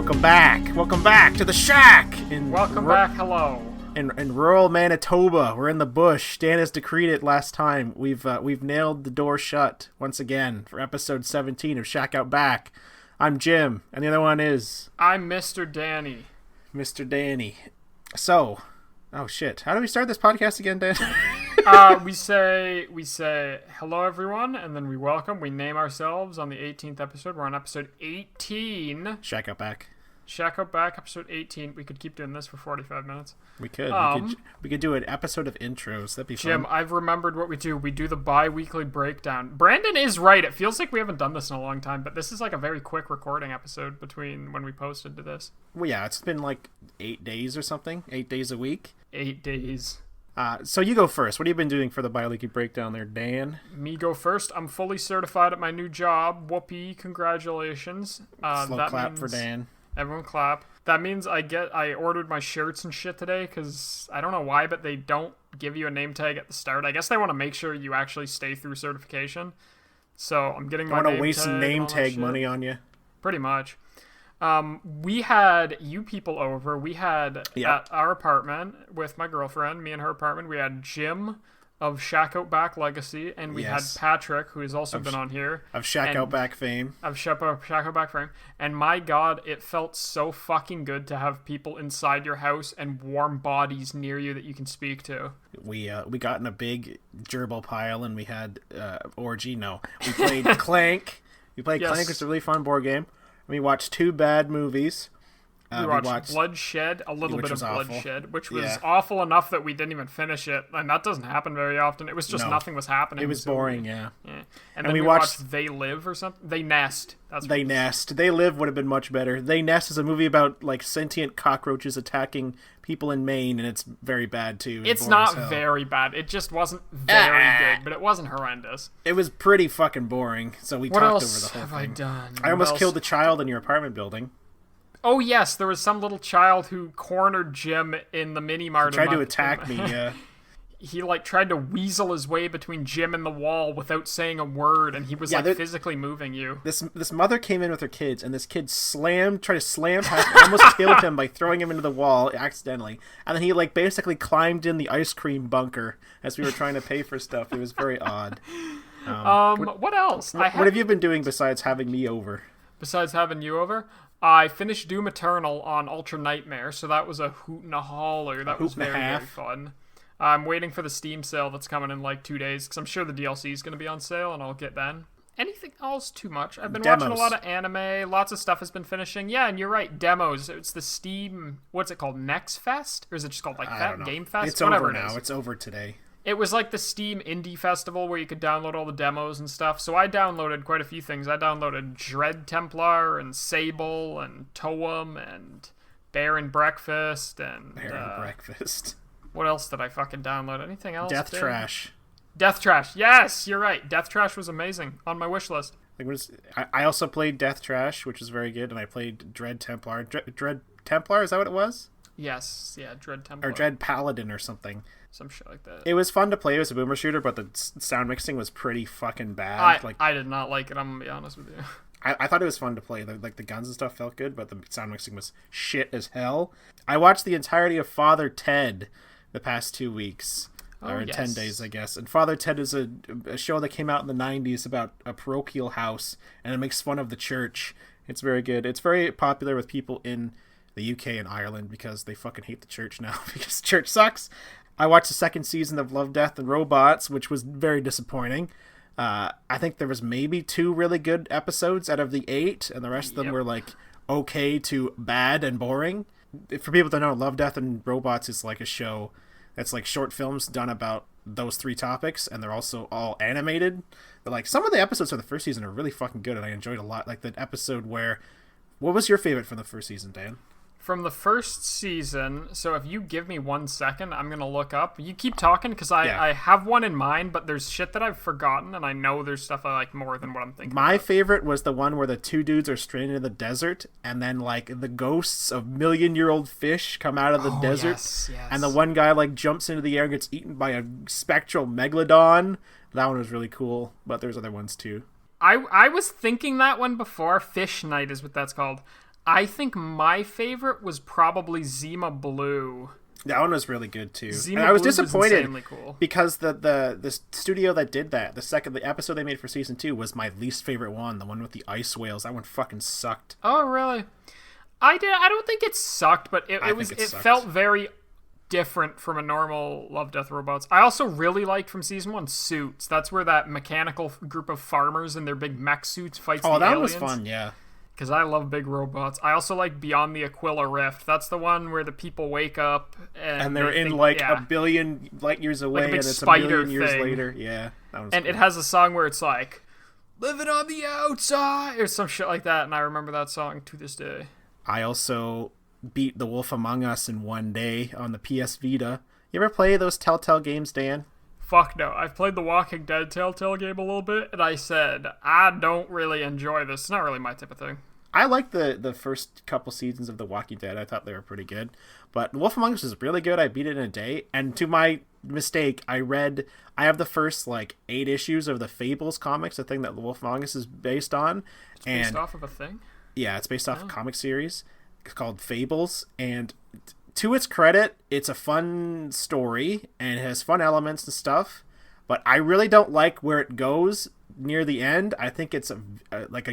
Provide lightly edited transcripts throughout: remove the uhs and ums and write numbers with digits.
Welcome back to the shack. Hello. In rural Manitoba, we're in the bush. Dan has decreed it last time. We've nailed the door shut once again for episode 17 of Shack Out Back. I'm Jim, and the other one is... I'm Mr. Danny. Mr. Danny. So, oh shit, how do we start this podcast again, Dan? We say hello everyone, and then we name ourselves on the 18th episode. We're on episode 18. Shack Out Back. Shack Out Back, episode 18. We could keep doing this for 45 minutes. We could. We could do an episode of intros. That'd be fun. Jim, I've remembered what we do. We do the bi-weekly breakdown. Brandon is right. It feels like we haven't done this in a long time, but this is like a very quick recording episode between when we posted to this. Well, yeah, it's been like 8 days or something. 8 days a week. 8 days. So you go first. What have you been doing for the bi-weekly breakdown there, Dan? Me go first. I'm fully certified at my new job. Whoopee, congratulations. Slow clap for Dan. Everyone clap. That means I ordered my shirts and shit today because I don't know why, but they don't give you a name tag at the start. I guess they want to make sure you actually stay through certification. So I'm getting my name tag. Want to waste some name tag money on you? Pretty much. We had you people over. We had at our apartment with my girlfriend, me and her apartment, we had Jim of Shack Out Back Legacy, and we had Patrick, who has also been on here. Of Shack Out Back fame. Of Shack Out Back fame. And my God, it felt so fucking good to have people inside your house and warm bodies near you that you can speak to. We got in a big gerbil pile, and we had orgy. No, we played Clank. We played Clank. It's a really fun board game. We watched 2 bad movies. We watched Bloodshed, a little bit of Bloodshed, which was awful enough that we didn't even finish it, and that doesn't happen very often. It was just nothing was happening. It was boring, yeah. And then we watched They Live or something. They Nest. They Nest. They Live would have been much better. They Nest is a movie about like sentient cockroaches attacking people in Maine, and it's very bad too. It's not very bad. It just wasn't very good, but it wasn't horrendous. It was pretty fucking boring. So we talked over the whole thing. What else have I done? I almost killed a child in your apartment building. Oh yes, there was some little child who cornered Jim in the mini mart. He tried to attack me. Yeah. He tried to weasel his way between Jim and the wall without saying a word, and he was physically moving you. This mother came in with her kids, and this kid tried to slam past him, almost killed him by throwing him into the wall accidentally, and then he basically climbed in the ice cream bunker as we were trying to pay for stuff. It was very odd. What else? What have you been doing besides having me over? Besides having you over? I finished Doom Eternal on Ultra Nightmare, so that was a hoot and a holler. That was very, very fun. I'm waiting for the Steam sale that's coming in like 2 days, because I'm sure the DLC is going to be on sale, and I'll get then. Anything else too much? I've been watching a lot of anime. Lots of stuff has been finishing. Yeah, and you're right. Demos. It's the Steam... What's it called? Next Fest? Or is it just called Game Fest? It's over now. It's over today. It was like the Steam Indie Festival where you could download all the demos and stuff. So I downloaded quite a few things. I downloaded Dread Templar and Sable and Toem and Bear and Breakfast and... Bear and Breakfast. What else did I fucking download? Anything else? Death Trash. Death Trash. Yes, you're right. Death Trash was amazing. On my wish list. I also played Death Trash, which is very good, and I played Dread Templar. Dread Templar, is that what it was? Yes, yeah, Dread Templar. Or Dread Paladin or something. Some shit like that. It was fun to play. It was a boomer shooter, but the sound mixing was pretty fucking bad. I did not like it, I'm going to be honest with you. I thought it was fun to play. The guns and stuff felt good, but the sound mixing was shit as hell. I watched the entirety of Father Ted the past 2 weeks. Or 10 days, I guess. And Father Ted is a show that came out in the 90s about a parochial house, and it makes fun of the church. It's very good. It's very popular with people in the UK and Ireland because they fucking hate the church now because church sucks. I watched the 2nd season of Love, Death, and Robots, which was very disappointing. I think there was maybe 2 really good episodes out of the 8, and the rest of them were okay to bad and boring. For people that know, Love, Death, and Robots is like a show that's like short films done about those 3 topics, and they're also all animated. But some of the episodes of the first season are really fucking good, and I enjoyed a lot. Like the episode where... What was your favorite from the first season, Dan? From the first season, so if you give me 1 second, I'm going to look up. You keep talking, because I have one in mind, but there's shit that I've forgotten, and I know there's stuff I like more than what I'm thinking My favorite was the one where the 2 dudes are stranded in the desert, and then, the ghosts of million-year-old fish come out of the desert, yes. And the one guy, jumps into the air and gets eaten by a spectral megalodon. That one was really cool, but there's other ones, too. I was thinking that one before. Fish Night is what that's called. I think my favorite was probably Zima Blue. That one was really good too. Zima and I was Blue disappointed was cool. because the studio that did that, the episode they made for season 2 was my least favorite one. The one with the ice whales. That one fucking sucked. Oh really? I don't think it sucked, but it felt very different from a normal Love, Death, Robots. I also really liked from season 1 Suits. That's where that mechanical group of farmers in their big mech suits fights the aliens. Oh, that was fun, yeah. Because I love big robots. I also like Beyond the Aquila Rift. That's the one where the people wake up and they're in a billion light years away, and it's a billion years later. Yeah, that was cool. It has a song where it's like, living on the outside, or some shit like that, and I remember that song to this day. I also beat The Wolf Among Us in one day on the PS Vita. You ever play those Telltale games, Dan? Fuck no. I've played the Walking Dead Telltale game a little bit, and I said, I don't really enjoy this. It's not really my type of thing. I liked the first couple seasons of The Walking Dead. I thought they were pretty good. But The Wolf Among Us is really good. I beat it in a day. And to my mistake, I have the first, 8 issues of the Fables comics, the thing that The Wolf Among Us is based on. It's based off of a thing? Yeah, it's based off a comic series called Fables. And to its credit, it's a fun story and it has fun elements and stuff. But I really don't like where it goes near the end. I think it's a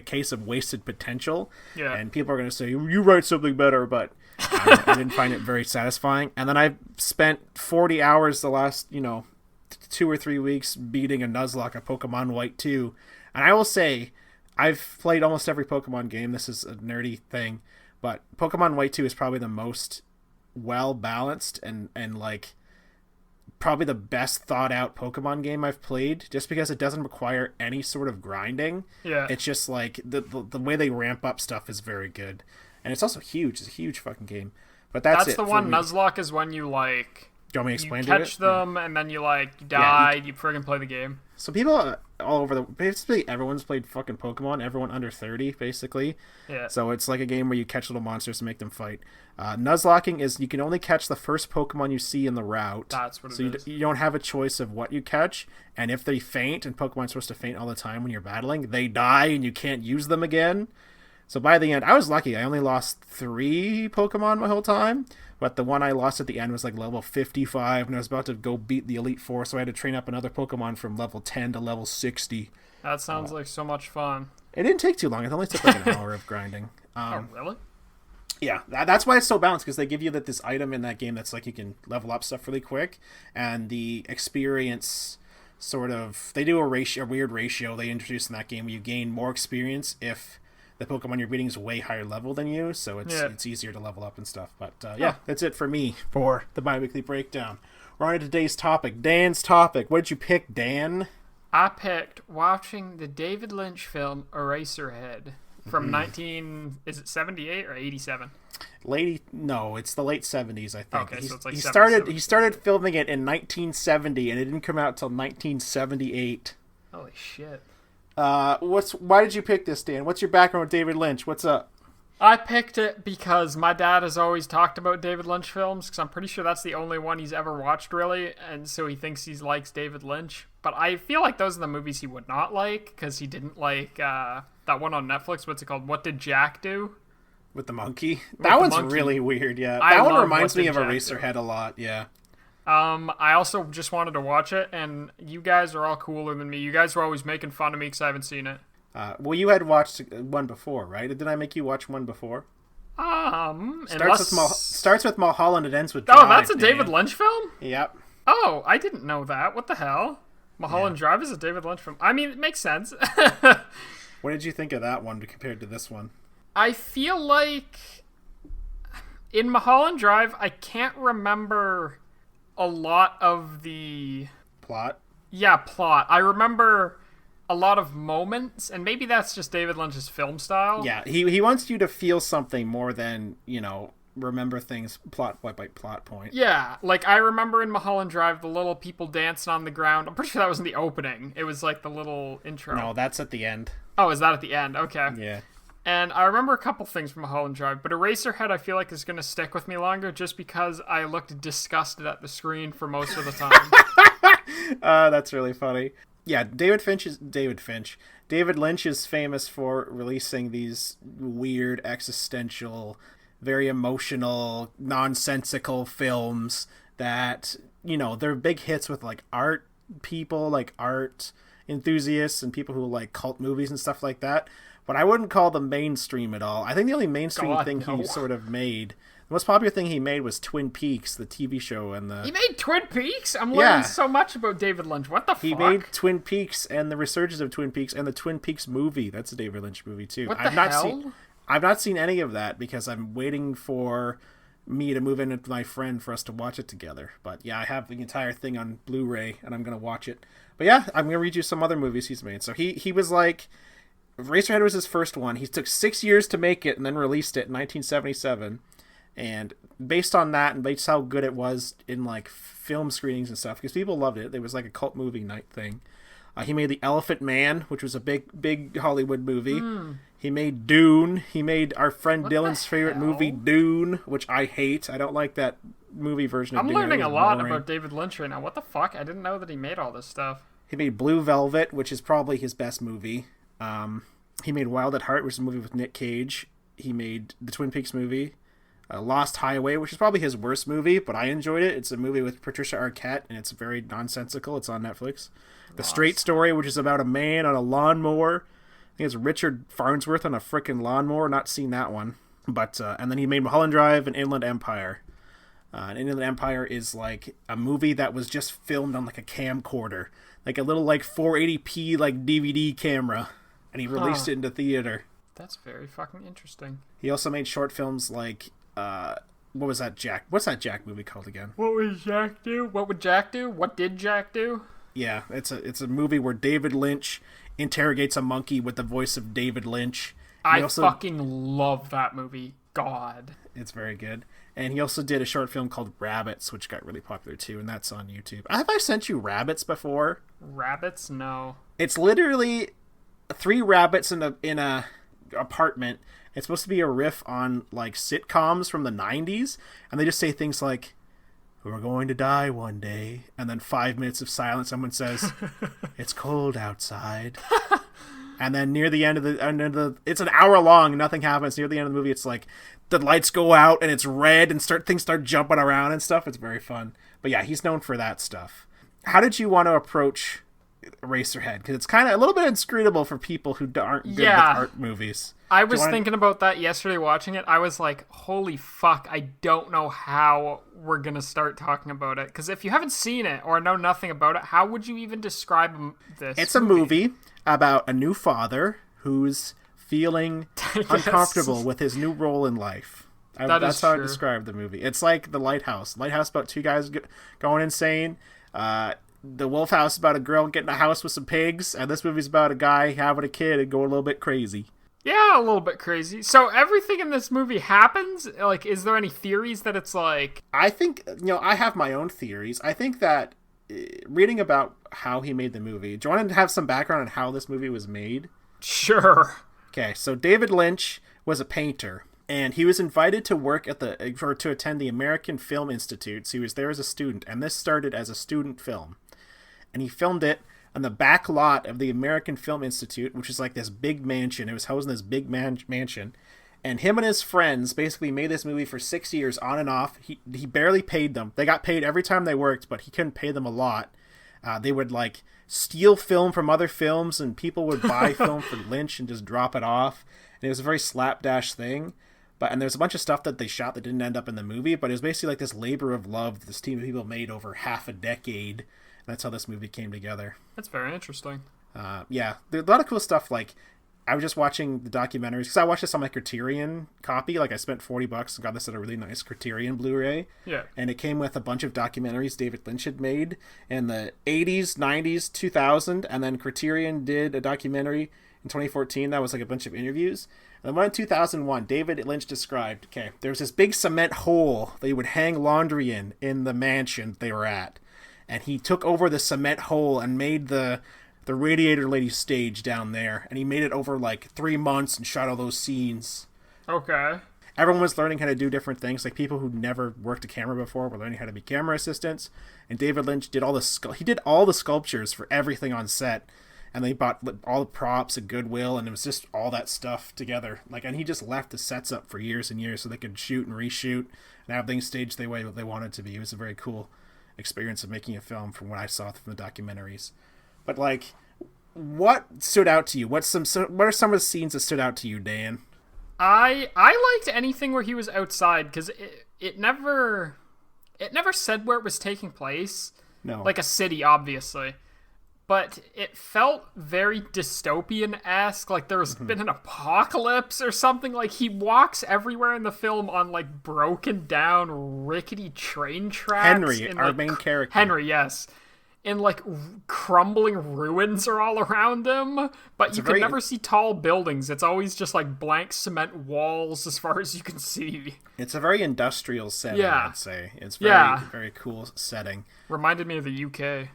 case of wasted potential. Yeah. And people are going to say, you write something better, but I didn't find it very satisfying. And then I spent 40 hours the last, 2 or 3 weeks beating a Nuzlocke, a Pokemon White 2. And I will say, I've played almost every Pokemon game. This is a nerdy thing. But Pokemon White 2 is probably the most well-balanced and probably the best thought out Pokemon game I've played, just because it doesn't require any sort of grinding. Yeah. It's just the way they ramp up stuff is very good. And it's also huge. It's a huge fucking game. But that's the one. Nuzlocke is when you Do you want me to explain to you? You catch them and then you die, you friggin' play the game. So people all over basically everyone's played fucking Pokemon, everyone under 30 basically. Yeah. So it's like a game where you catch little monsters and make them fight. Nuzlocking is you can only catch the first Pokemon you see in the route. That's what it is. So you don't have a choice of what you catch, and if they faint, and Pokemon's supposed to faint all the time when you're battling, they die and you can't use them again. So by the end, I was lucky. I only lost 3 Pokemon my whole time, but the one I lost at the end was level 55, and I was about to go beat the Elite Four, so I had to train up another Pokemon from level 10 to level 60. That sounds like so much fun. It didn't take too long. It only took an hour of grinding. Oh, really? Yeah, that's why it's so balanced, because they give you this item in that game that's you can level up stuff really quick, and the experience they do a weird ratio they introduce in that game where you gain more experience if the Pokemon you're beating is way higher level than you, so it's easier to level up and stuff. But that's it for me for the biweekly breakdown. We're on to today's topic, Dan's topic. What did you pick, Dan? I picked watching the David Lynch film Eraserhead from 78 or 87? No, it's the late 70s, I think. Okay, so it's he started filming it in 1970, and it didn't come out till 1978. Holy shit. Why did you pick this, Dan? What's your background with David Lynch? What's up? I picked it because my dad has always talked about David Lynch films, because I'm pretty sure that's the only one he's ever watched, really, and so he thinks he likes David Lynch. But I feel like those are the movies he would not like, because he didn't like that one on Netflix. What's it called? What Did Jack Do? With the monkey? That one's really weird, yeah. That one reminds me of Eraserhead a lot, yeah. I also just wanted to watch it, and you guys are all cooler than me. You guys were always making fun of me because I haven't seen it. Well, you had watched one before, right? Didn't I make you watch one before? Starts with Mulholland and ends with Drive. Oh, that's a David Lynch film? Yep. Oh, I didn't know that. What the hell? Mulholland Drive is a David Lynch film. I mean, it makes sense. What did you think of that one compared to this one? I feel like in Mulholland Drive, I can't remember a lot of the plot. Yeah, plot. I remember a lot of moments, and maybe that's just David Lynch's film style. Yeah, he wants you to feel something more than, remember things plot by plot point. Yeah, I remember in Mulholland Drive the little people dancing on the ground. I'm pretty sure that was in the opening. It was the little intro. No, that's at the end. Oh, is that at the end? Okay. Yeah. And I remember a couple things from Mulholland Drive, but Eraserhead I feel like is going to stick with me longer just because I looked disgusted at the screen for most of the time. That's really funny. Yeah, David Lynch is famous for releasing these weird, existential, very emotional, nonsensical films that, they're big hits with like art people, like art enthusiasts and people who like cult movies and stuff like that. But I wouldn't call them mainstream at all. I think the only mainstream thing he sort of made, the most popular thing he made was Twin Peaks, the TV show. He made Twin Peaks? I'm learning so much about David Lynch. What the fuck? He made Twin Peaks and the resurgence of Twin Peaks and the Twin Peaks movie. That's a David Lynch movie, too. What the hell? I've not seen any of that because I'm waiting for me to move in with my friend for us to watch it together. But yeah, I have the entire thing on Blu-ray and I'm going to watch it. But yeah, I'm going to read you some other movies he's made. So he was like... Eraserhead was his first one. He took 6 years to make it and then released it in 1977. And based on that and based on how good it was in like film screenings and stuff, because people loved it. It was like a cult movie night thing. He made The Elephant Man, which was a big Hollywood movie. He made Dune. He made our friend Dylan's favorite movie, Dune, which I hate. I don't like that movie version of Dune. I'm learning a lot about David Lynch right now. What the fuck? I didn't know that he made all this stuff. He made Blue Velvet, which is probably his best movie. He made Wild at Heart, which is a movie with Nick Cage. He made the Twin Peaks movie. Lost Highway, which is probably his worst movie, but I enjoyed it. It's a movie with Patricia Arquette, and it's very nonsensical. It's on Netflix. The Straight Story, which is about a man on a lawnmower. I think it's Richard Farnsworth on a frickin' lawnmower. Not seen that one. But and then he made Mulholland Drive and Inland Empire. And Inland Empire is like a movie that was just filmed on like a camcorder. Like a little like 480p like DVD camera. And he released it into theater. That's very fucking interesting. He also made short films like, what was that Jack? What's that Jack movie called again? What would Jack do? What would Jack do? What did Jack do? Yeah, it's a movie where David Lynch interrogates a monkey with the voice of David Lynch. I fucking love that movie. God. It's very good. And he also did a short film called Rabbits, which got really popular too, and that's on YouTube. Have I sent you Rabbits before? Rabbits? No. It's literally 3 rabbits in a apartment. It's supposed to be a riff on like sitcoms from the 90s, and they just say things like, "We're going to die one day," and then 5 minutes of silence, someone says, "It's cold outside." And then near the end of the it's an hour long, nothing happens. Near the end of the movie, it's like the lights go out and it's red and things start jumping around and stuff. It's very fun. But yeah, he's known for that stuff. How did you want to approach Eraserhead? Because it's kind of a little bit inscrutable for people who aren't good with art movies. I was thinking about that yesterday watching it. I was like, holy fuck, I don't know how we're going to start talking about it. Because if you haven't seen it or know nothing about it, how would you even describe this? It's a movie about a new father who's feeling uncomfortable with his new role in life. That's how I describe the movie. It's like The Lighthouse. Lighthouse about 2 guys going insane. The Wolf House is about a girl getting a house with some pigs, and this movie's about a guy having a kid and going a little bit crazy. Yeah, a little bit crazy. So everything in this movie happens? Like, is there any theories that it's like... I think, I have my own theories. I think that reading about how he made the movie... Do you want to have some background on how this movie was made? Sure. Okay, so David Lynch was a painter, and he was invited to work to attend the American Film Institute, so he was there as a student, and this started as a student film. And he filmed it on the back lot of the American Film Institute, which is like this big mansion. It was housed in this big mansion. And him and his friends basically made this movie for 6 years on and off. He barely paid them. They got paid every time they worked, but he couldn't pay them a lot. They would like steal film from other films, and people would buy film for Lynch and just drop it off. And it was a very slapdash thing. And there's a bunch of stuff that they shot that didn't end up in the movie, but it was basically like this labor of love that this team of people made over half a decade. That's how this movie came together. That's very interesting. Yeah, there's a lot of cool stuff. Like, I was just watching the documentaries because I watched this on my Criterion copy. Like, I spent $40 and got this at a really nice Criterion Blu-ray. Yeah. And it came with a bunch of documentaries David Lynch had made in the 80s, 90s, 2000, and then Criterion did a documentary in 2014 that was like a bunch of interviews. And the one in 2001, David Lynch described, there was this big cement hole they would hang laundry in the mansion they were at. And he took over the cement hole and made the Radiator Lady stage down there. And he made it over like 3 months and shot all those scenes. Okay. everyone was learning how to do different things. Like people who never worked a camera before were learning how to be camera assistants. And David Lynch did all the sculptures for everything on set. And they bought all the props at Goodwill, and it was just all that stuff together. And he just left the sets up for years and years so they could shoot and reshoot and have things staged the way they wanted to be. It was a very cool experience of making a film from what I saw from the documentaries. But what stood out to you? What are some of the scenes that stood out to you, Dan? I liked anything where he was outside because it never said where it was taking place. No, like a city, obviously. But it felt very dystopian-esque, like there was been an apocalypse or something. Like, he walks everywhere in the film on, broken down, rickety train tracks. Henry, our main character. Henry, yes. And, crumbling ruins are all around him. But you can never see tall buildings. It's always just, blank cement walls as far as you can see. It's a very industrial setting, I'd say. It's very, very cool setting. Reminded me of the UK.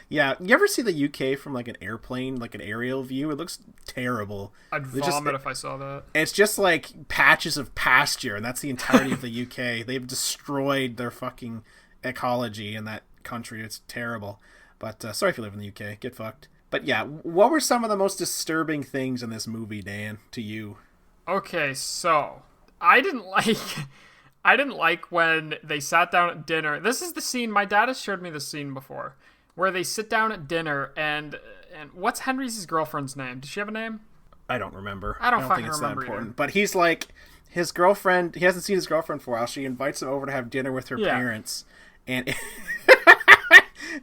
Yeah, you ever see the UK from an airplane, an aerial view? It looks terrible. I'd vomit if I saw that. It's just patches of pasture, and that's the entirety of the UK. They've destroyed their fucking ecology in that country. It's terrible. But sorry if you live in the UK, get fucked. But yeah, what were some of the most disturbing things in this movie, Dan, to you? Okay, so I didn't like when they sat down at dinner. This is the scene, my dad has showed me this scene before, where they sit down at dinner and what's Henry's girlfriend's name? Does she have a name? I don't remember. I don't think it's that important. Either. But he's his girlfriend, he hasn't seen his girlfriend for a while. She invites him over to have dinner with her parents. And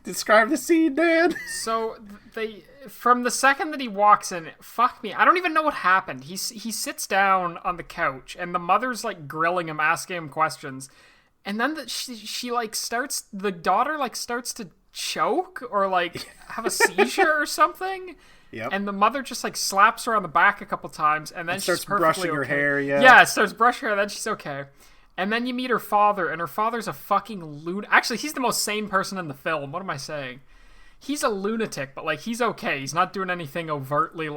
describe the scene, Dan. So from the second that he walks in, fuck me, I don't even know what happened. He sits down on the couch and the mother's grilling him, asking him questions. And then the daughter starts to choke or have a seizure or something. Yep. And the mother just slaps her on the back a couple times and then starts she's perfectly brushing her okay. hair. Yeah, starts brushing her hair, then she's okay. And then you meet her father, and her father's a fucking lunatic. Actually, he's the most sane person in the film. What am I saying? He's a lunatic, but he's okay. He's not doing anything overtly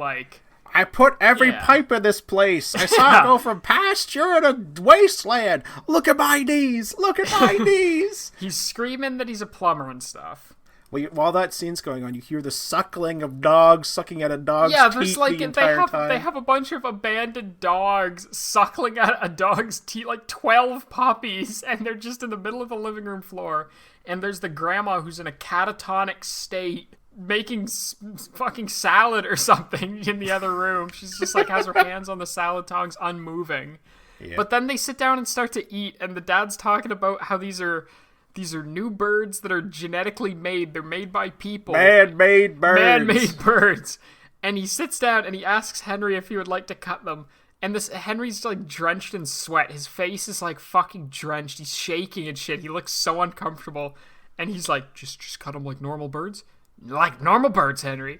I put every pipe in this place. I saw it go from pasture to wasteland. Look at my knees. Look at my knees. He's screaming that he's a plumber and stuff. Well, while that scene's going on, you hear the suckling of dogs sucking at a dog's teeth the entire time. They have a bunch of abandoned dogs suckling at a dog's teeth, 12 puppies, and they're just in the middle of the living room floor. And there's the grandma who's in a catatonic state, making fucking salad or something in the other room. She's just has her hands on the salad tongs, unmoving. Yeah. But then they sit down and start to eat, and the dad's talking about how these are new birds that are genetically made. They're made by people. Man-made birds. Man-made birds. And he sits down and he asks Henry if he would like to cut them. And Henry's drenched in sweat. His face is fucking drenched. He's shaking and shit. He looks so uncomfortable. And he's just cut them like normal birds? Like normal birds, Henry.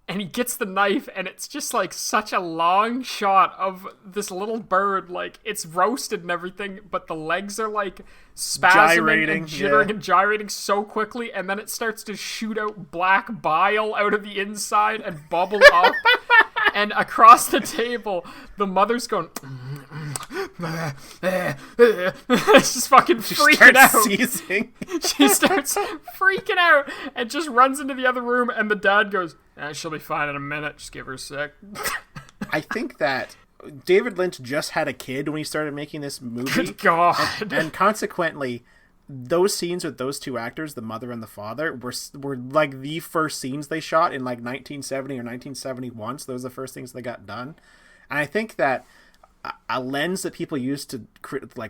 And he gets the knife, and it's just such a long shot of this little bird. It's roasted and everything, but the legs are spasming and jittering and gyrating so quickly, and then it starts to shoot out black bile out of the inside and bubble up. And across the table, the mother's going, it's just fucking freaking out. Seizing. She starts freaking out and just runs into the other room, and the dad goes, she'll be fine in a minute, just give her a sec. I think that David Lynch just had a kid when he started making this movie. Good God. And consequently, those scenes with those two actors, the mother and the father, were the first scenes they shot in 1970 or 1971. So those are the first things they got done. And I think that a lens that people use to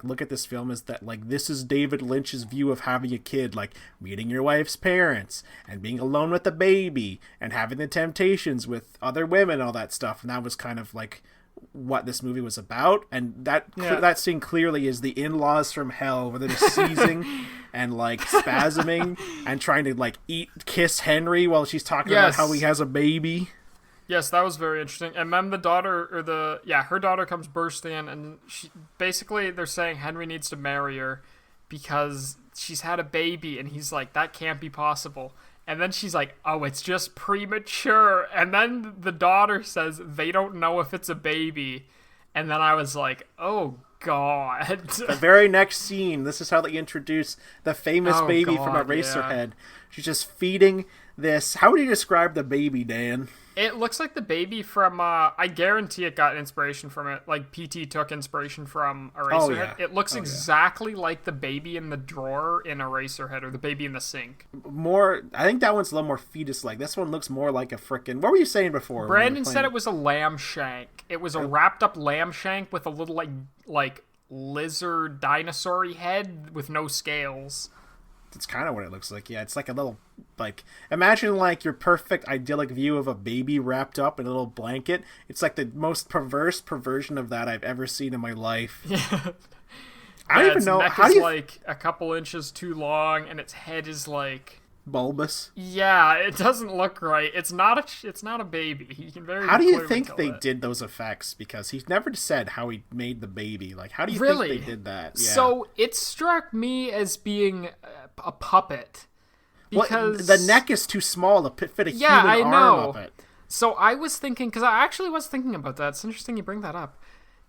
look at this film is that this is David Lynch's view of having a kid, meeting your wife's parents and being alone with the baby and having the temptations with other women, all that stuff. And that was kind of what this movie was about. And that scene clearly is the in-laws from hell, where they're just seizing and spasming and trying to kiss Henry while she's talking about how he has a baby. Yes, that was very interesting. And then the daughter, her daughter comes bursting in, and they're saying Henry needs to marry her because she's had a baby, and he's that can't be possible. And then she's oh, it's just premature. And then the daughter says they don't know if it's a baby. And then I was like, oh, God. The very next scene, this is how they introduce the famous baby from Eraserhead. Yeah. She's just feeding this. How would you describe the baby, Dan? It looks like the baby from, I guarantee it got inspiration from it. Like, PT took inspiration from Eraserhead. Oh, yeah. It looks exactly like the baby in the drawer in Eraserhead, or the baby in the sink. I think that one's a little more fetus-like. This one looks more like a frickin'... What were you saying before? Brandon said it was a lamb shank. It was a wrapped-up lamb shank with a little, like lizard dinosaur-y head with no scales. That's kind of what it looks like. Yeah, it's like a little, like, imagine like your perfect idyllic view of a baby wrapped up in a little blanket. It's like the most perverse perversion of that I've ever seen in my life. Yeah. I don't even know. Its neck is like a couple inches too long, and its head is like bulbous. Yeah, it doesn't look right. It's not a baby. You can very. How do you think they did those effects? Because he's never said how he made the baby. Like, how do you think they did that? Yeah. So it struck me as being a puppet. Because the neck is too small to fit a human arm up it. So I was thinking, because I actually was thinking about that. It's interesting you bring that up.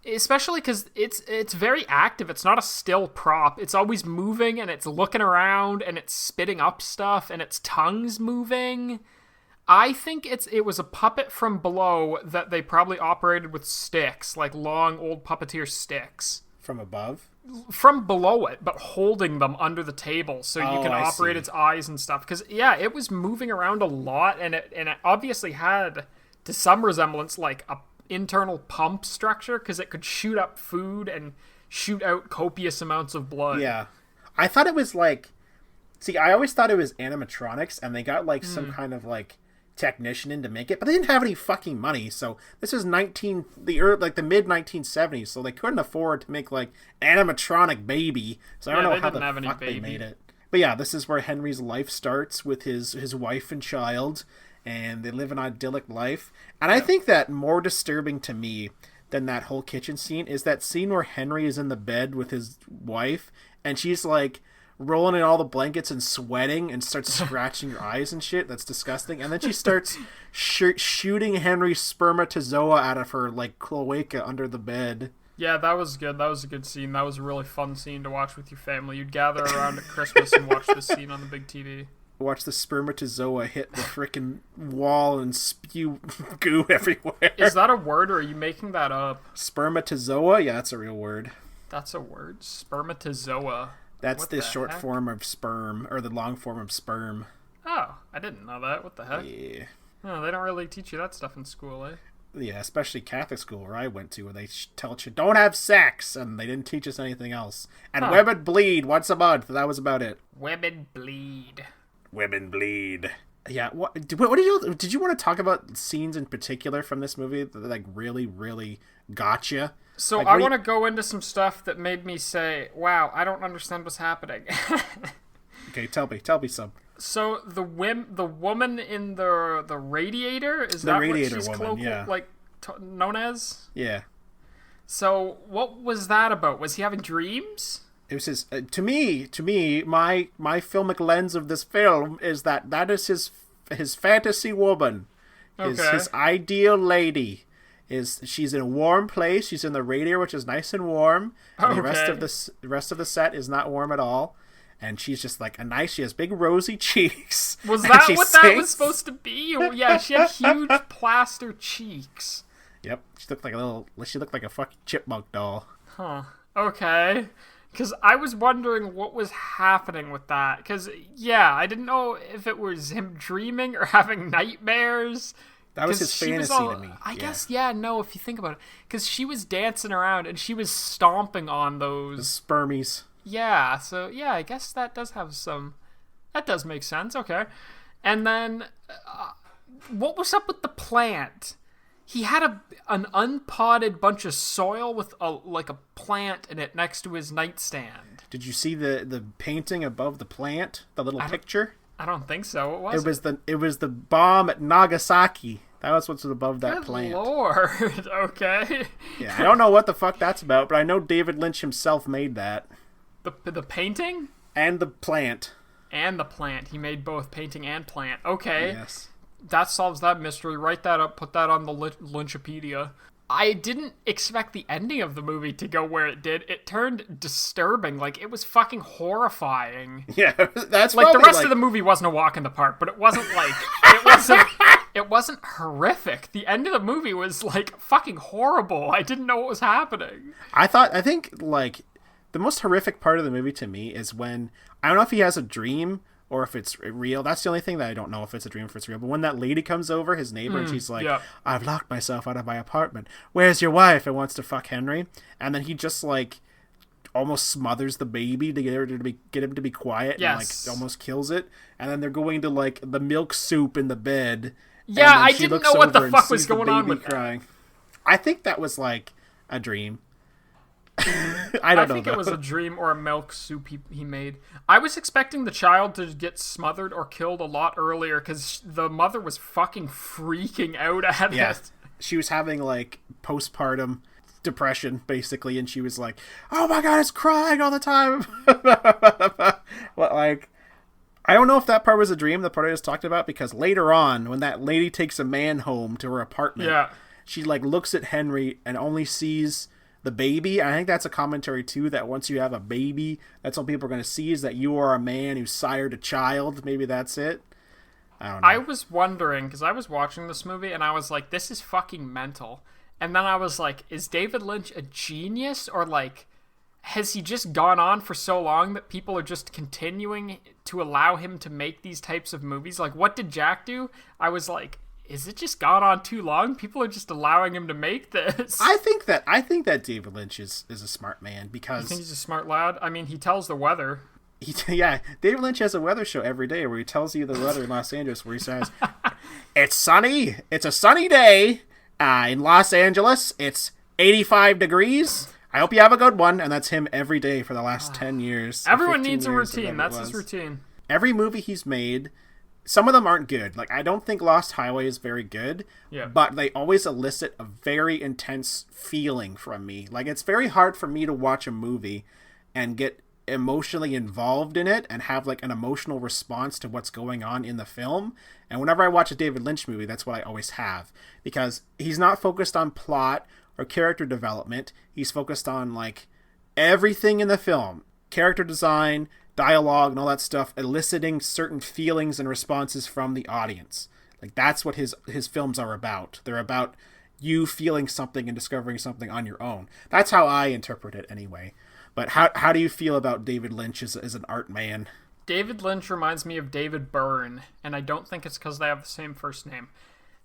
Especially because it's very active. It's not a still prop. It's always moving, and it's looking around, and it's spitting up stuff, and its tongue's moving. I think it was a puppet from below that they probably operated with sticks, like long old puppeteer sticks. From above? From below it, but holding them under the table so you can operate its eyes and stuff. Because, yeah, it was moving around a lot, and it obviously had, to some resemblance, like a internal pump structure, because it could shoot up food and shoot out copious amounts of blood. Yeah. I thought it was like... See, I always thought it was animatronics, and they got like some kind of like technician in to make it, but they didn't have any fucking money, so this is the mid-1970s, so they couldn't afford to make like animatronic baby, so I don't know how the fuck they made it. But yeah, this is where Henry's life starts with his wife and child, and they live an idyllic life. And I think that more disturbing to me than that whole kitchen scene is that scene where Henry is in the bed with his wife, and she's like rolling in all the blankets and sweating and starts scratching her eyes and shit. That's disgusting. And then she starts shooting Henry's spermatozoa out of her like cloaca under the bed. Yeah, that was good. That was a good scene. That was a really fun scene to watch with your family. You'd gather around at Christmas and watch this scene on the big TV. Watch the spermatozoa hit the frickin' wall and spew goo everywhere. Is that a word, or are you making that up? Spermatozoa? Yeah, that's a real word. That's a word? Spermatozoa. That's the short form of sperm, or the long form of sperm. Oh, I didn't know that. What the heck? Yeah. Oh, they don't really teach you that stuff in school, eh? Yeah, especially Catholic school where I went to, where they tell you don't have sex, and they didn't teach us anything else. And women bleed once a month. That was about it. Women bleed. Women bleed. Yeah. What did you want to talk about scenes in particular from this movie that like really, really got you? So like, I want to go into some stuff that made me say, "Wow, I don't understand what's happening." Okay, tell me some. So the woman in the radiator, is that what she's known as? Yeah. So what was that about? Was he having dreams? It was his. To me, my filmic lens of this film is that is his fantasy woman, his ideal lady. She's in a warm place. She's in the radiator, which is nice and warm. And the rest of the set is not warm at all. And she's just like she has big rosy cheeks. Was that what that was supposed to be? Yeah, she had huge plaster cheeks. Yep, she looked like a fucking chipmunk doll. Huh. Okay. Because I was wondering what was happening with that. Because, yeah, I didn't know if it was him dreaming or having nightmares. That was his fantasy to me. I guess, no, if you think about it. Because she was dancing around and she was stomping on those... The spermies. Yeah, so, yeah, I guess that does have some... That does make sense, okay. And then, what was up with the plant? He had an unpotted bunch of soil with a plant in it next to his nightstand. Did you see the painting above the plant? The little picture? I don't think so. What was it? It was the bomb at Nagasaki. That was what's above that Good plant. Lord. Okay. Yeah, I don't know what the fuck that's about, but I know David Lynch himself made that. The painting? And the plant. And the plant. He made both painting and plant. Okay. Yes. That solves that mystery. Write that up. Put that on the Lynchipedia. I didn't expect the ending of the movie to go where it did. It turned disturbing. Like, it was fucking horrifying. Yeah, that's like the rest of the movie wasn't a walk in the park, but it wasn't like it wasn't horrific. The end of the movie was like fucking horrible. I didn't know what was happening. I think like the most horrific part of the movie to me is when, I don't know if he has a dream or if it's real. That's the only thing that I don't know, if it's a dream or if it's real. But when that lady comes over, his neighbor, and she's like, I've locked myself out of my apartment. Where's your wife? And wants to fuck Henry. And then he just like almost smothers the baby to get him to be quiet. And like almost kills it. And then they're going to like the milk soup in the bed. Yeah, I didn't know what the fuck was going on with crying. That. I think that was like a dream. I think it was a dream or a milk soup he made. I was expecting the child to get smothered or killed a lot earlier because the mother was fucking freaking out at it. She was having like postpartum depression basically, and she was like, oh my god, it's crying all the time. But like, I don't know if that part was a dream, the part I just talked about, because later on when that lady takes a man home to her apartment, she like looks at Henry and only sees the baby. I think that's a commentary too, that once you have a baby, that's all people are going to see, is that you are a man who sired a child. Maybe that's it. I don't know. I was wondering, because I was watching this movie and I was like, this is fucking mental. And then I was like, is David Lynch a genius, or like, has he just gone on for so long that people are just continuing to allow him to make these types of movies? Like, what did Jack do? I was like, is it just gone on too long? People are just allowing him to make this. I think that David Lynch is a smart man, because... You think he's a smart lad? I mean, he tells the weather. David Lynch has a weather show every day where he tells you the weather in Los Angeles, where he says, it's sunny. It's a sunny day in Los Angeles. It's 85 degrees. I hope you have a good one. And that's him every day for the last 10 years. Everyone needs a routine. That's his routine. Every movie he's made... Some of them aren't good. Like, I don't think Lost Highway is very good, but they always elicit a very intense feeling from me. Like, it's very hard for me to watch a movie and get emotionally involved in it and have, like, an emotional response to what's going on in the film. And whenever I watch a David Lynch movie, that's what I always have. Because he's not focused on plot or character development. He's focused on, like, everything in the film. Character design, dialogue, and all that stuff, eliciting certain feelings and responses from the audience. Like, that's what his films are about. They're about you feeling something and discovering something on your own. That's how I interpret it anyway. But how do you feel about David Lynch as an art man? David Lynch reminds me of David Byrne, and I don't think it's because they have the same first name.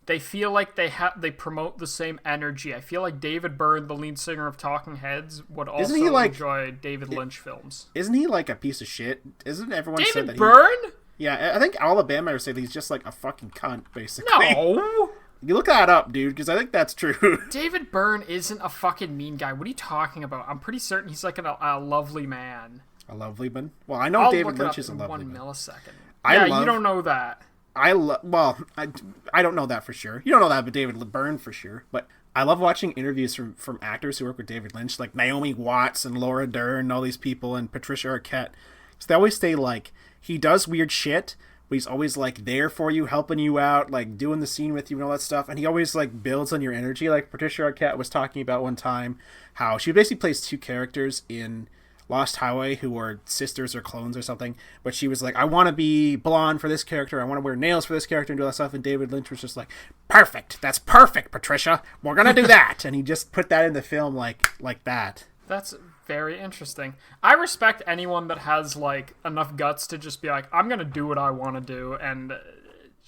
They feel like they promote the same energy. I feel like David Byrne, the lead singer of Talking Heads, would also enjoy David Lynch films. Isn't he like a piece of shit? Isn't everyone David said that Byrne? Yeah, I think Alabama would say that he's just like a fucking cunt, basically. No! You look that up, dude, because I think that's true. David Byrne isn't a fucking mean guy. What are you talking about? I'm pretty certain he's like a lovely man. A lovely man? Well, I know David Lynch is a lovely man. 1 millisecond. You don't know that. I don't know that for sure. You don't know that about David Byrne for sure. But I love watching interviews from actors who work with David Lynch, like Naomi Watts and Laura Dern and all these people, and Patricia Arquette. So they always say, like, he does weird shit, but he's always, like, there for you, helping you out, like, doing the scene with you and all that stuff. And he always, like, builds on your energy. Like, Patricia Arquette was talking about one time how she basically plays two characters in Lost Highway who were sisters or clones or something, but she was like, I want to be blonde for this character, I want to wear nails for this character and do all that stuff, and David Lynch was just like, perfect, that's perfect, Patricia, we're gonna do that. And he just put that in the film like that. That's very interesting. I respect anyone that has like enough guts to just be like, I'm gonna do what I want to do, and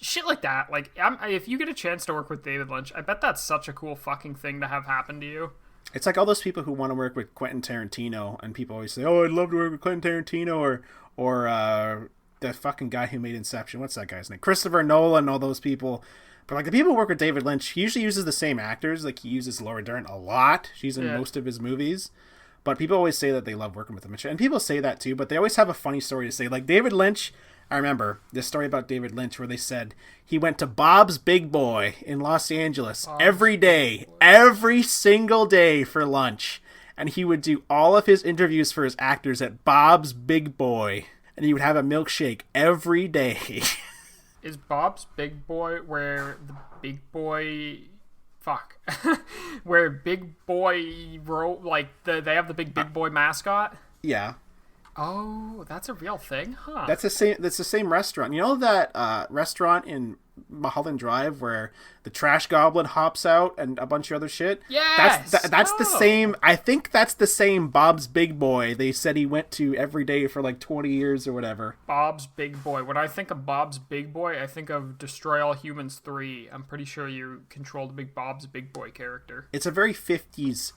shit like that. Like, if you get a chance to work with David Lynch, I bet that's such a cool fucking thing to have happen to you. It's like all those people who want to work with Quentin Tarantino, and people always say, oh, I'd love to work with Quentin Tarantino, or the fucking guy who made Inception. What's that guy's name? Christopher Nolan, all those people. But like the people who work with David Lynch, he usually uses the same actors. Like, he uses Laura Dern a lot. She's in most of his movies. But people always say that they love working with him. And people say that too, but they always have a funny story to say. Like, David Lynch, I remember this story about David Lynch where they said he went to Bob's Big Boy in Los Angeles every day, every single day for lunch. And he would do all of his interviews for his actors at Bob's Big Boy. And he would have a milkshake every day. Is Bob's Big Boy where the big boy fuck, where Big Boy wrote they have the big boy mascot. Yeah. Oh, that's a real thing, huh? That's the same restaurant. You know that restaurant in Mulholland Drive where the trash goblin hops out and a bunch of other shit? Yes! That's the same. I think that's the same Bob's Big Boy they said he went to every day for like 20 years or whatever. Bob's Big Boy. When I think of Bob's Big Boy, I think of Destroy All Humans 3. I'm pretty sure you control the big Bob's Big Boy character. It's a very 50s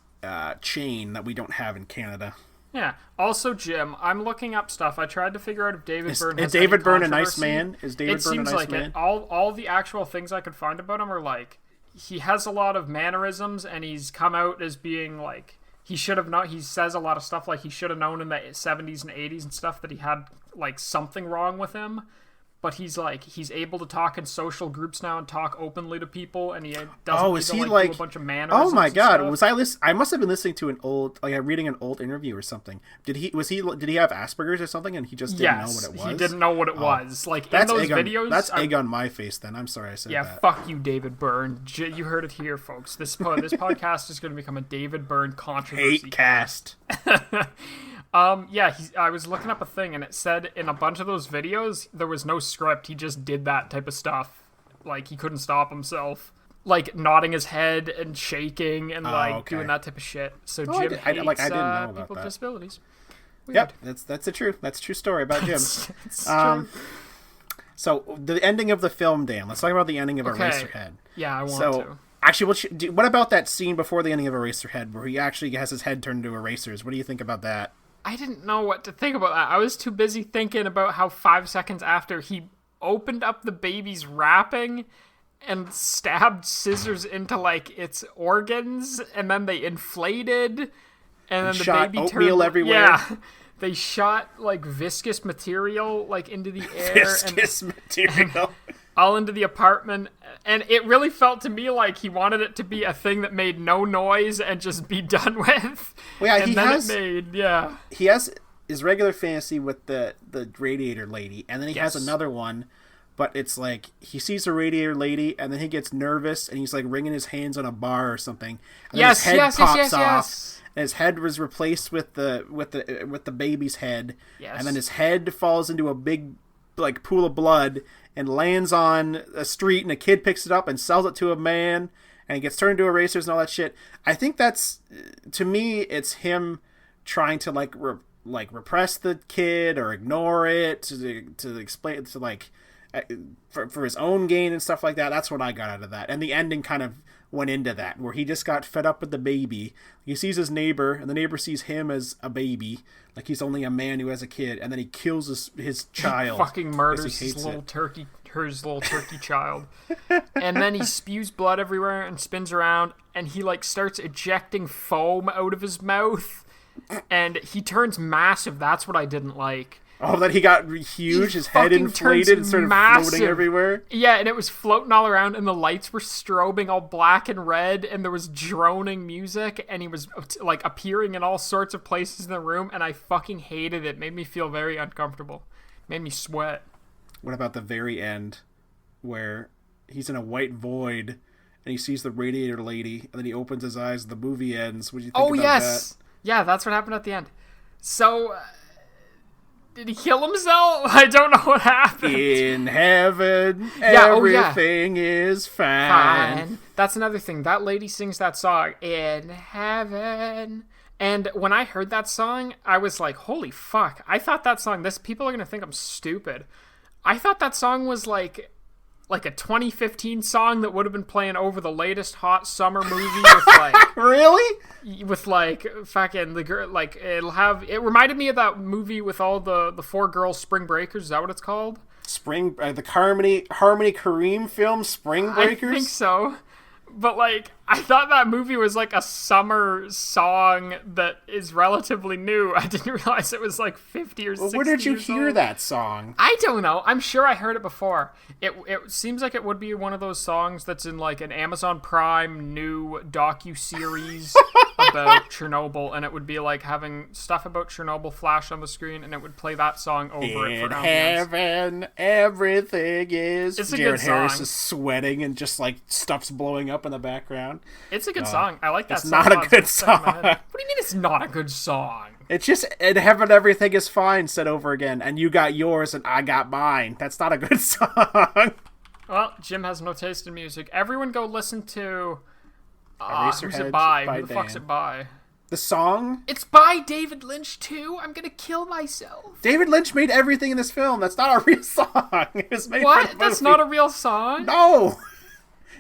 chain that we don't have in Canada. Yeah. Also, Jim, I'm looking up stuff. I tried to figure out if David Byrne has Is David Byrne a nice man? Is David Byrne a nice man? It. All the actual things I could find about him are like he has a lot of mannerisms, and he's come out as being like he should have not. He says a lot of stuff like he should have known in the 70s and 80s and stuff that he had like something wrong with him. But he's able to talk in social groups now and talk openly to people, and he doesn't need to do a bunch of mannerisms. Oh my god, I must have been listening to reading an old interview or something. Did he have Asperger's or something, and he just didn't know what it was? He didn't know what it was. Like in those videos, that's egg on my face. Then I'm sorry I said that. Yeah, fuck you, David Byrne. You heard it here, folks. This podcast is going to become a David Byrne controversy hate cast. I was looking up a thing, and it said in a bunch of those videos there was no script. He just did that type of stuff. Like, he couldn't stop himself. Like, nodding his head and shaking and, doing that type of shit. So Jim hates I didn't know about people with disabilities. Weird. Yep, that's a true story about Jim. It's true. So, the ending of the film, Dan. Let's talk about the ending of Eraserhead. Yeah, I want to. Actually, what about that scene before the ending of Eraserhead where he actually has his head turned into erasers? What do you think about that? I didn't know what to think about that. I was too busy thinking about how 5 seconds after he opened up the baby's wrapping and stabbed scissors into like its organs, and then they inflated, and then the baby oatmeal turned everywhere. Yeah, they shot like viscous material like into the air, material. all into the apartment, and it really felt to me like he wanted it to be a thing that made no noise and just be done with. Well, yeah, he has his regular fantasy with the radiator lady, and then he has another one, but it's like he sees the radiator lady, and then he gets nervous, and he's like wringing his hands on a bar or something. And his head pops off. And his head was replaced with the baby's head, and then his head falls into a big like pool of blood and lands on a street, and a kid picks it up and sells it to a man, and it gets turned into erasers and all that shit. I think that's, to me, it's him trying to repress the kid or ignore it to explain to like for his own gain and stuff like that. That's what I got out of that, and the ending kind of went into that, where he just got fed up with the baby. He sees his neighbor, and the neighbor sees him as a baby, like he's only a man who has a kid, and then he kills his child. He fucking murders his little turkey child. And then he spews blood everywhere and spins around, and he like starts ejecting foam out of his mouth, and he turns massive. That's what I didn't like. Oh, that he got huge, his head inflated and started floating everywhere? Yeah, and it was floating all around, and the lights were strobing all black and red, and there was droning music, and he was, like, appearing in all sorts of places in the room, and I fucking hated it. It made me feel very uncomfortable. It made me sweat. What about the very end, where he's in a white void, and he sees the radiator lady, and then he opens his eyes, and the movie ends? What do you think about that? Yeah, that's what happened at the end. So... did he kill himself? I don't know what happened. In heaven, everything is fine. That's another thing. That lady sings that song, In Heaven. And when I heard that song, I was like, holy fuck. I thought that song, people are going to think I'm stupid. I thought that song was like a 2015 song that would have been playing over the latest hot summer movie with like really? With like fucking the girl, like it reminded me of that movie with all the 4 girls, Spring Breakers. Is that what it's called? The Harmony Kareem film, Spring Breakers? I think so. But like, I thought that movie was like a summer song that is relatively new. I didn't realize it was like 50 or 60 years old. Where did you hear that song? I don't know. I'm sure I heard it before. It seems like it would be one of those songs that's in like an Amazon Prime new docu-series about Chernobyl, and it would be like having stuff about Chernobyl flash on the screen, and it would play that song over it for ambience. Heaven, everything is. It's a Jared good song. Harris is sweating and just like stuff's blowing up in the background. It's a good song. I like that it's song. It's not a good song. What do you mean it's not a good song? It's just, in heaven, everything is fine, said over again, and you got yours and I got mine. That's not a good song. Well, Jim has no taste in music. Everyone go listen to... Eraserhead who's it by? by Who the fuck's Dan. it by? The song? It's by David Lynch, too. I'm gonna kill myself. David Lynch made everything in this film. That's not a real song. It was made What? For the That's movie. not a real song? No!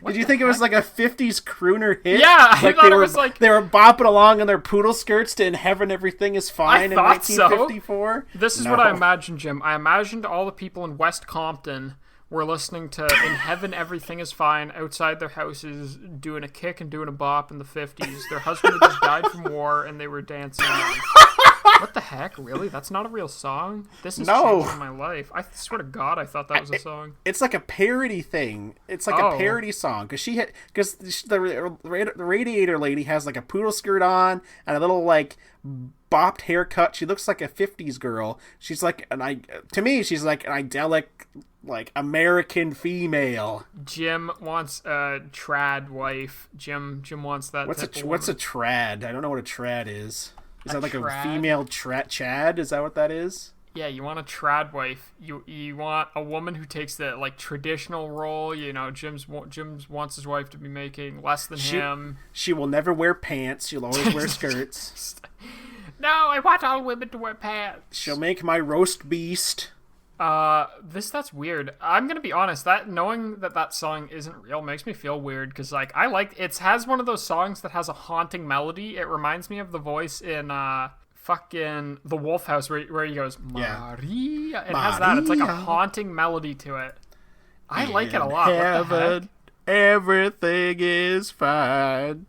What Did you think it was like a 50s crooner hit? Yeah, I like thought it was like... They were bopping along in their poodle skirts to In Heaven Everything is Fine in 1954? So. This is what I imagined, Jim. I imagined all the people in West Compton were listening to In Heaven Everything is Fine outside their houses, doing a kick and doing a bop in the 50s. Their husband had just died from war, and they were dancing. What the heck? Really? That's not a real song? This is changing my life. I swear to God, I thought that was a song. It's like a parody thing. It's like a parody song because the radiator lady has like a poodle skirt on and a little like bopped haircut. She looks like a 50s girl. She's like to me she's like an idyllic like American female. Jim wants a trad wife. Jim wants that. What's a trad? I don't know what a trad is. Is that like a female Chad? Is that what that is? Yeah, you want a trad wife. You want a woman who takes the like traditional role. You know, Jim's wants his wife to be making less than him. She will never wear pants. She'll always wear skirts. No, I want all women to wear pants. She'll make my roast beast. That's weird. I'm gonna be honest. That knowing that song isn't real makes me feel weird because like it has one of those songs that has a haunting melody. It reminds me of the voice in fucking The Wolf House where he goes Maria. It has that. It's like a haunting melody to it. I like it a lot. Heaven, what the heck? everything is fine.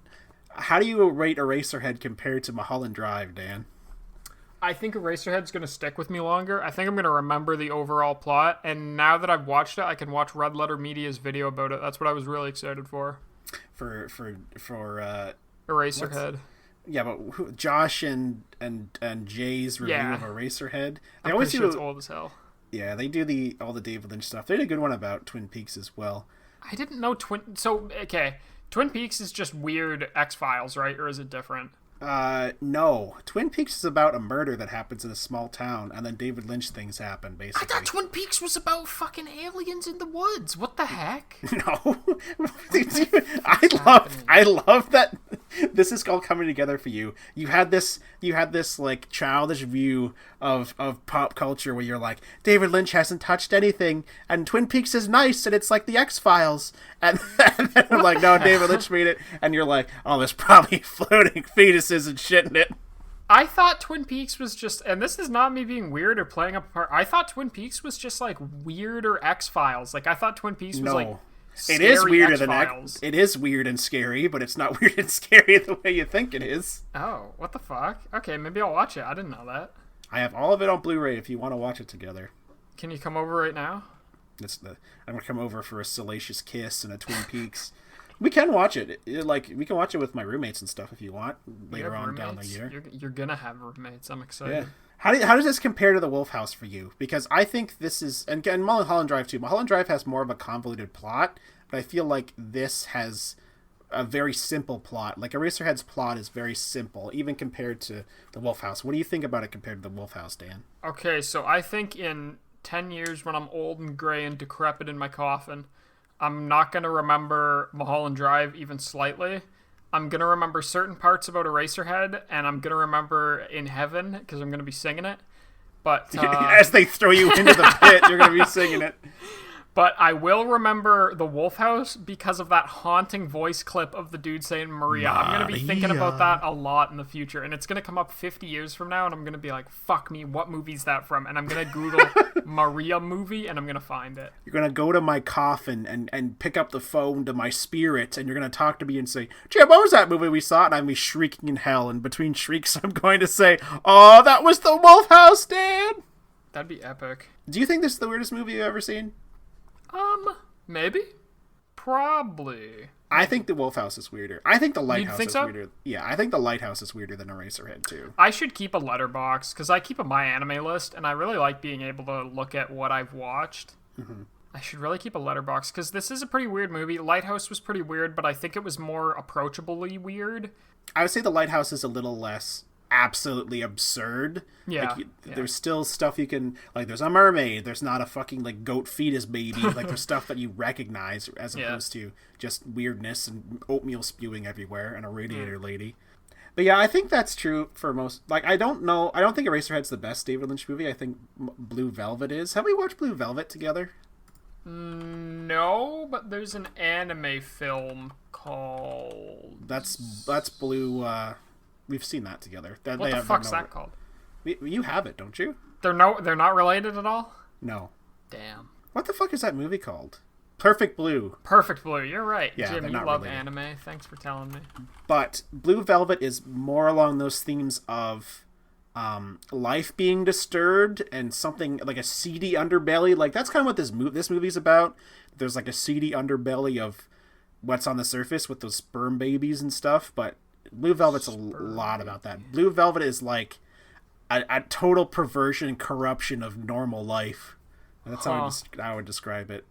How do you rate Eraserhead compared to Mulholland Drive, Dan? I think Eraserhead's going to stick with me longer. I think I'm going to remember the overall plot, and now that I've watched it, I can watch Red Letter Media's video about it. That's what I was really excited for. For Eraserhead. Yeah, but Josh and Jay's review of Eraserhead. They always do. It's old as hell. Yeah, they do all the David Lynch stuff. They did a good one about Twin Peaks as well. I didn't know Twin Peaks is just weird X-Files, right? Or is it different? No. Twin Peaks is about a murder that happens in a small town, and then David Lynch things happen, basically. I thought Twin Peaks was about fucking aliens in the woods. What the heck? No. I love that this is all coming together for you. You had this like childish view of pop culture where you're like, David Lynch hasn't touched anything, and Twin Peaks is nice, and it's like the X-Files. And then I'm like, no, David Lynch made it, and you're like, oh, there's probably floating fetuses and shit in it. I thought Twin Peaks was just, and this is not me being weird or playing up a part, I thought Twin Peaks was just like weirder X-Files. Like I thought Twin Peaks was like it is weirder X-Files. It is weird and scary, but it's not weird and scary the way you think it is. Oh, what the fuck? Okay, maybe I'll watch it. I didn't know that. I have all of it on Blu-ray if you want to watch it together. Can you come over right now? I'm gonna come over for a salacious kiss and a Twin Peaks. We can watch it. We can watch it with my roommates and stuff if you want later on down the year. You're gonna have roommates. I'm excited. Yeah. How does this compare to The Wolf House for you? Because I think this is, and Mulholland Drive too. Mulholland Drive has more of a convoluted plot, but I feel like this has a very simple plot. Like Eraserhead's plot is very simple, even compared to The Wolf House. What do you think about it compared to The Wolf House, Dan? Okay, so I think in 10 years when I'm old and gray and decrepit in my coffin, I'm not going to remember Mulholland Drive even slightly. I'm going to remember certain parts about Eraserhead, and I'm going to remember In Heaven, because I'm going to be singing it. But as they throw you into the pit, you're going to be singing it. But I will remember The Wolf House because of that haunting voice clip of the dude saying Maria. I'm going to be thinking about that a lot in the future. And it's going to come up 50 years from now, and I'm going to be like, fuck me, what movie's that from? And I'm going to Google Maria movie, and I'm going to find it. You're going to go to my coffin and pick up the phone to my spirit, and you're going to talk to me and say, Jim, what was that movie we saw? And I'm going to be shrieking in hell. And between shrieks, I'm going to say, oh, that was The Wolf House, Dan! That'd be epic. Do you think this is the weirdest movie you've ever seen? Maybe. Probably. I think the Wolf House is weirder. I think the Lighthouse is so? weirder. Yeah, I think the Lighthouse is weirder than Eraserhead too. I should keep a letterbox because I keep a My Anime list, and I really like being able to look at what I've watched. Mm-hmm. I should really keep a letterbox because this is a pretty weird movie. Lighthouse was pretty weird, but I think it was more approachably weird. I would say the Lighthouse is a little less absolutely absurd. Yeah, there's still stuff you can, like, there's a mermaid, there's not a fucking like goat fetus baby, like there's stuff that you recognize as opposed to just weirdness and oatmeal spewing everywhere and a radiator lady. But yeah, I think that's true for most. Like, I don't think Eraserhead's the best David Lynch movie. I think Blue Velvet is. Have we watched Blue Velvet together? No, but there's an anime film called... That's Blue... We've seen that together. What the fuck's that called? You have it, don't you? They're not related at all? No. Damn. What the fuck is that movie called? Perfect Blue. Perfect Blue, you're right. Yeah, Jim, you love anime. Thanks for telling me. But Blue Velvet is more along those themes of life being disturbed and something like a seedy underbelly. Like, that's kind of what this movie's about. There's like a seedy underbelly of what's on the surface with those sperm babies and stuff, but Blue Velvet's a lot about that. Blue Velvet is like a total perversion and corruption of normal life. That's how I would describe it.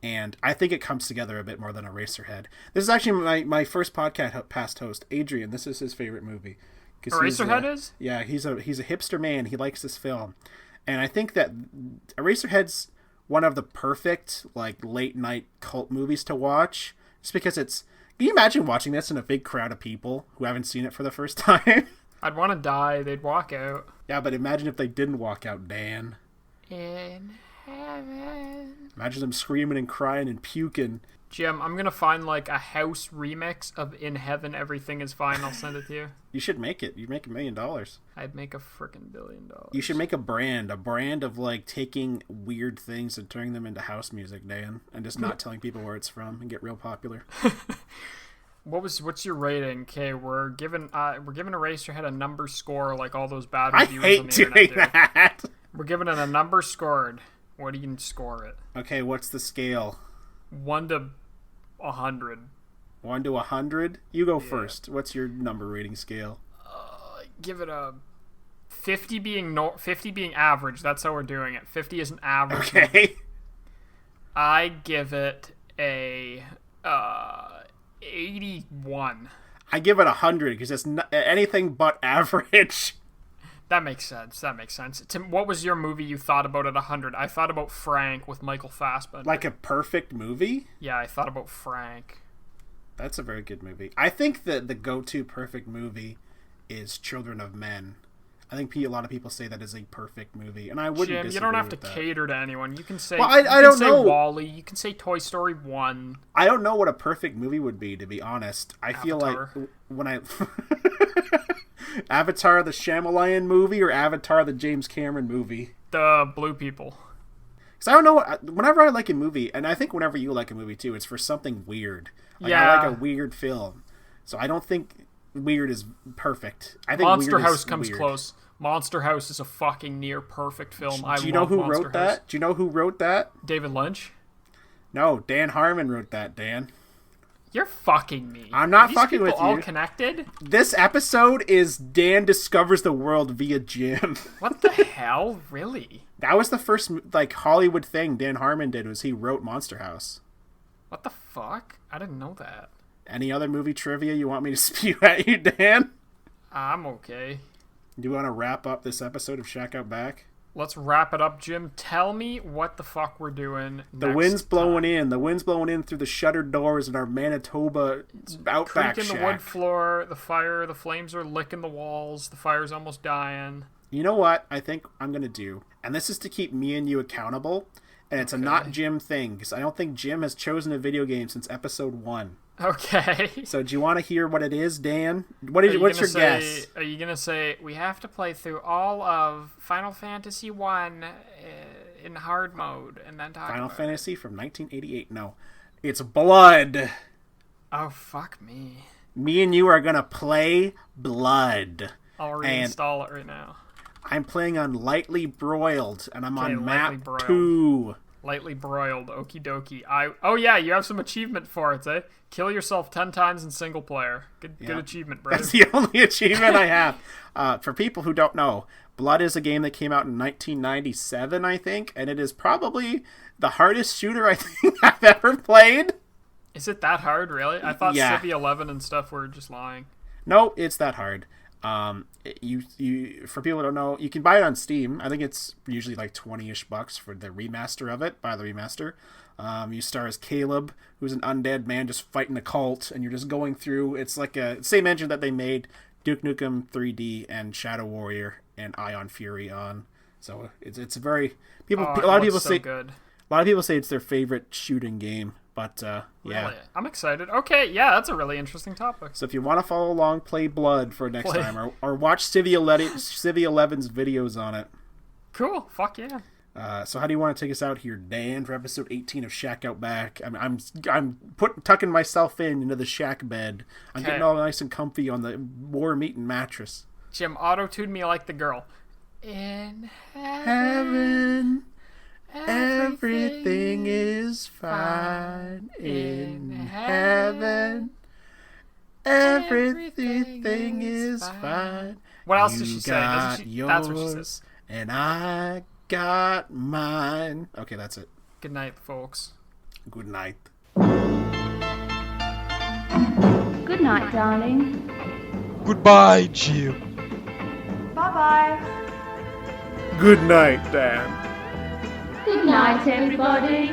And I think it comes together a bit more than Eraserhead. This is actually my first podcast host, Adrian. This is his favorite movie. Eraserhead is? Yeah, he's a hipster man. He likes this film. And I think that Eraserhead's one of the perfect like late night cult movies to watch. Just because it's... Can you imagine watching this in a big crowd of people who haven't seen it for the first time? I'd want to die. They'd walk out. Yeah, but imagine if they didn't walk out, Dan. In heaven. Imagine them screaming and crying and puking. Jim, I'm going to find like a house remix of In Heaven, Everything is Fine. I'll send it to you. You should make it. You'd make $1 million. I'd make a frickin' $1 billion. You should make a brand of like taking weird things and turning them into house music, Dan, and just not telling people where it's from and get real popular. What's your rating? Okay, we're giving Eraserhead a number score like all those bad reviews I hate on the doing internet that. We're giving it a number scored. What do you score it? Okay, what's the scale? 1 to 100. 1 to 100? You go first. What's your number rating scale? Give it a 50 being 50 being average. That's how we're doing it. 50 is an average. Okay. I give it a 81. I give it 100 because it's anything but average. That makes sense. Tim, what was your movie you thought about at 100? I thought about Frank with Michael Fassbender. Like a perfect movie? Yeah, I thought about Frank. That's a very good movie. I think that the go-to perfect movie is Children of Men. I think a lot of people say that is a perfect movie, and I wouldn't Jim, disagree you don't have to with that. cater to anyone. You can say, well, I don't know. WALL-E. You can say Toy Story 1. I don't know what a perfect movie would be, to be honest. I feel like when I... Avatar the Shyamalan movie or Avatar the James Cameron movie? The Blue People. Because I don't know, whenever I like a movie, and I think whenever you like a movie too, it's for something weird. Like, yeah. I like a weird film. So I don't think weird is perfect. I think Monster weird House is comes weird. Monster House is a fucking near perfect film. Do you know who wrote that? Do you know who wrote that? David Lynch? No, Dan Harmon wrote that, Dan. You're fucking me. I'm not fucking with you. All connected? This episode is Dan discovers the world via Jim. What the hell? Really? That was the first like Hollywood thing Dan Harmon did, was he wrote Monster House. What the fuck? I didn't know that. Any other movie trivia you want me to spew at you, Dan? I'm okay. Do you want to wrap up this episode of Shack Out Back? Let's wrap it up, Jim. Tell me what the fuck we're doing next The wind's blowing in. The wind's blowing in through the shuttered doors in our Manitoba outback creaking shack. The wood floor, the flames are licking the walls, the fire's almost dying. You know what I think I'm going to do? And this is to keep me and you accountable. And it's a not Jim thing, because I don't think Jim has chosen a video game since episode 1. Okay. So do you want to hear what it is, Dan? What's your guess? Are you going to say, we have to play through all of Final Fantasy 1 in hard mode, and then talk Final about Fantasy from 1988? No. It's Blood. Oh, fuck me. Me and you are going to play Blood. I'll reinstall it right now. I'm playing on Lightly Broiled, and I'm on map Broiled. 2. Lightly broiled. Okie dokie. Oh yeah, you have some achievement for it, eh? Kill yourself 10 times in single player. Good achievement, bro. That's the only achievement I have. For people who don't know, Blood is a game that came out in 1997, I think, and it is probably the hardest shooter I think I've ever played. Is it that hard, really? I thought Civ 11 and stuff were just lying. No, it's that hard. You for people who don't know, you can buy it on Steam. I think it's usually like $20-ish for the remaster of it. Buy the remaster. You star as Caleb, who's an undead man just fighting a cult, and you're just going through. It's like a same engine that they made Duke Nukem 3D and Shadow Warrior and Ion Fury on. So it's a very people. A lot of people say good. A lot of people say it's their favorite shooting game. But, yeah. Really? I'm excited. Okay, yeah, that's a really interesting topic. So if you want to follow along, play Blood for next time, or watch Civ 11's videos on it. Cool. Fuck yeah. So how do you want to take us out here, Dan, for episode 18 of Shack Out Back? I'm tucking myself into the shack bed. I'm getting all nice and comfy on the warm-eaten mattress. Jim, auto-tune me like the girl. In heaven. Everything is fine in heaven. Everything is fine. What else did she say? That's what she says. And I got mine. Okay, that's it. Good night, folks. Good night. Good night, darling. Goodbye, Jim. Bye-bye. Good night, Dan. Good night, everybody.